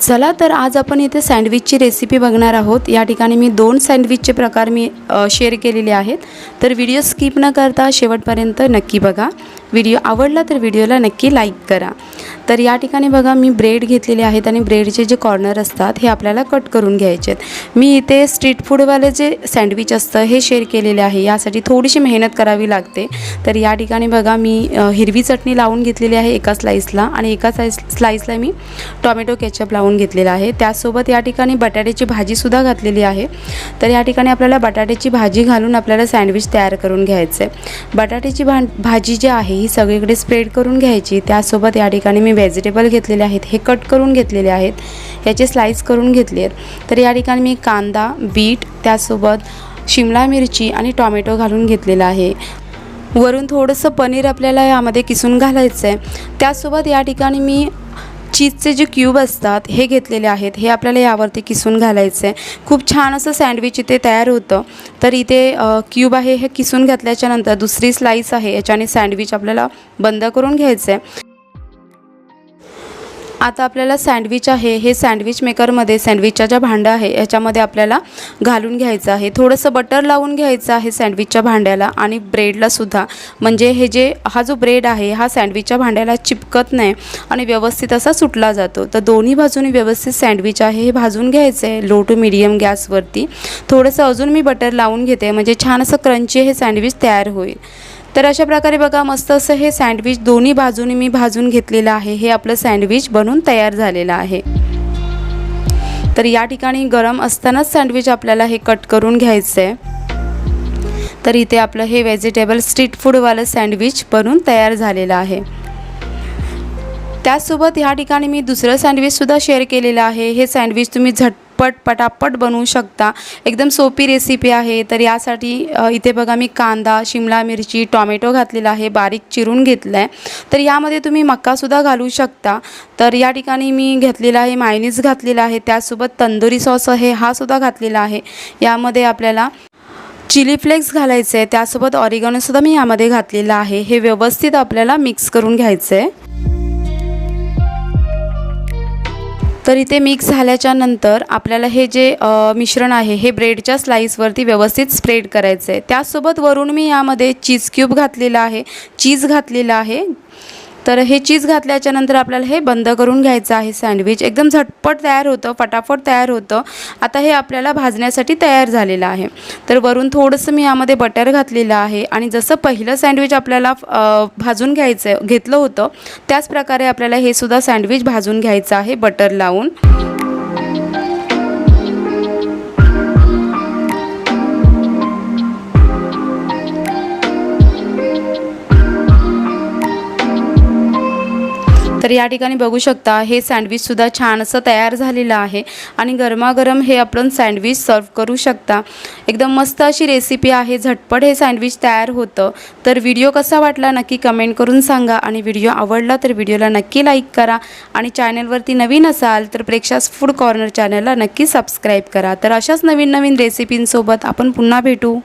चला तर आज आपण इथे सँडविचची रेसिपी बघणार आहोत। या ठिकाणी मी 2 सँडविचचे प्रकार शेअर केलेले आहेत। तर व्हिडिओ स्किप न करता शेवटपर्यंत नक्की बघा। व्हिडिओ आवडला तर व्हिडिओला नक्की लाईक करा। तर या ठिकाणी बघा मी ब्रेड घेतलेले आहेत आणि ब्रेडचे जे कॉर्नर असतात हे आपल्याला कट करून घ्यायचे आहेत। मी इथे स्ट्रीट फूडवाले जे सँडविच असतं हे शेअर केलेले आहे। यासाठी थोडीशी मेहनत करावी लागते। तर या ठिकाणी बघा मी हिरवी चटणी लावून घेतलेली आहे एका स्लाइसला आणि एका स्लाइसला मी टोमॅटो केचप लावून घेतलेला आहे। त्यासोबत या ठिकाणी बटाट्याची भाजी सुद्धा घातलेली आहे। तर या ठिकाणी आपल्याला बटाट्याची भाजी घालून आपल्याला सँडविच तयार करून घ्यायचं आहे। बटाट्याची भाजी जी आहे ही सगळीकडे स्प्रेड करून घ्यायची। त्यासोबत या ठिकाणी मी व्हेजिटेबल घेतलेले आहेत, हे कट करून घेतलेले आहेत, याचे स्लाइस करून घेतले आहेत। तर या ठिकाणी मी कांदा, बीट, त्यासोबत शिमला मिरची आणि टोमॅटो घालून घेतलेला आहे। वरून थोडंसं पनीर आपल्याला यामध्ये किसून घालायचं आहे। त्यासोबत या ठिकाणी मी चीजचे जे क्यूब असतात हे घेतलेले आहेत, हे आपल्याला यावरती किसून घालायचं आहे। खूप छान असं सँडविच इथे तयार होतं। तर इथे क्यूब आहे हे किसून घातल्याच्यानंतर दुसरी स्लाइस आहे याच्याने सँडविच आपल्याला बंद करून घ्यायचं आहे। आता आपल्याला सँडविच आहे हे सँडविच मेकरमध्ये सँडविचचा जे भांडं आहे याच्यामध्ये आपल्याला घालून घ्यायचं आहे। थोडंसं बटर लावून घ्यायचं आहे सँडविचच्या भांड्याला आणि ब्रेडला सुद्धा, म्हणजे हा जो ब्रेड आहे हा सँडविचच्या भांड्याला चिपकत नाही आणि व्यवस्थित असा सुटला जातो। तर दोन्ही बाजूनी व्यवस्थित सँडविच आहे हे भाजून घ्यायचं आहे लो टू मीडियम गॅसवरती। थोडंसं अजून मी बटर लावून घेते म्हणजे छान असं क्रंची हे सँडविच तयार होईल। तर अशा प्रकारे बघा मस्त असं हे सँडविच दोन्ही बाजूनी मी भाजून घेतलेलं आहे। हे आपलं सँडविच बनून तयार झालेलं आहे। तर या ठिकाणी गरम असतानाच सँडविच आपल्याला हे कट करून घ्यायचं आहे। तर इथे आपलं हे व्हेजिटेबल स्ट्रीट फूडवालं सँडविच बनून तयार झालेलं आहे। त्यासोबत या ठिकाणी मी दुसरं सँडविचसुद्धा शेअर केलेलं आहे। हे सँडविच तुम्ही पटापट बनवू शकता, एकदम सोपी रेसिपी आहे। तर यासाठी इथे बघा मी कांदा, शिमला मिरची, टोमॅटो घातलेला आहे, बारीक चिरून घेतलं आहे। तर यामध्ये तुम्ही मक्कासुद्धा घालू शकता। तर या ठिकाणी मी घेतलेला आहे मायोनीज घातलेला आहे, त्यासोबत तंदुरी सॉस आहे हा सुद्धा घातलेला आहे। यामध्ये आपल्याला चिली फ्लेक्स घालायचे आहे, त्यासोबत ऑरिगॅनोसुद्धा मी यामध्ये घातलेला आहे। हे व्यवस्थित आपल्याला मिक्स करून घ्यायचं आहे। तर इथे मिक्स झाल्याच्या नंतर आपल्याला हे जे मिश्रण आहे हे ब्रेडच्या स्लाइसवरती व्यवस्थित स्प्रेड करायचं आहे। त्यासोबत वरून मी यामध्ये चीज क्यूब घातलेला आहे, चीज घातलेला आहे। तर हे चीज घातल्याच्या नंतर आपल्याला हे बंद करून घ्यायचं आहे। सँडविच एकदम झटपट तयार होतं, फटाफट तयार होतं। आता हे आपल्याला भाजण्यासाठी तयार झालेलं आहे। तर वरून थोडंसं मी यामध्ये बटर घातलेलं आहे आणि जसं पहिलं सँडविच आपल्याला भाजून घेतलं होतं त्याच प्रकारे आपल्याला हे सुद्धा सँडविच भाजून घ्यायचं आहे बटर लावून। तर या ठिकाणी बघू शकता हे सँडविचसुद्धा छान असं तयार झालेलं आहे आणि गरमागरम हे आपण सँडविच सर्व करू शकता। एकदम मस्त अशी रेसिपी आहे, झटपट हे सँडविच तयार होतं। तर व्हिडिओ कसा वाटला नक्की कमेंट करून सांगा आणि व्हिडिओ आवडला तर व्हिडिओला नक्की लाईक करा आणि चॅनलवरती नवीन असाल तर प्रेक्षास फूड कॉर्नर चॅनलला नक्की सबस्क्राईब करा। तर अशाच नवीन रेसिपींसोबत आपण पुन्हा भेटू।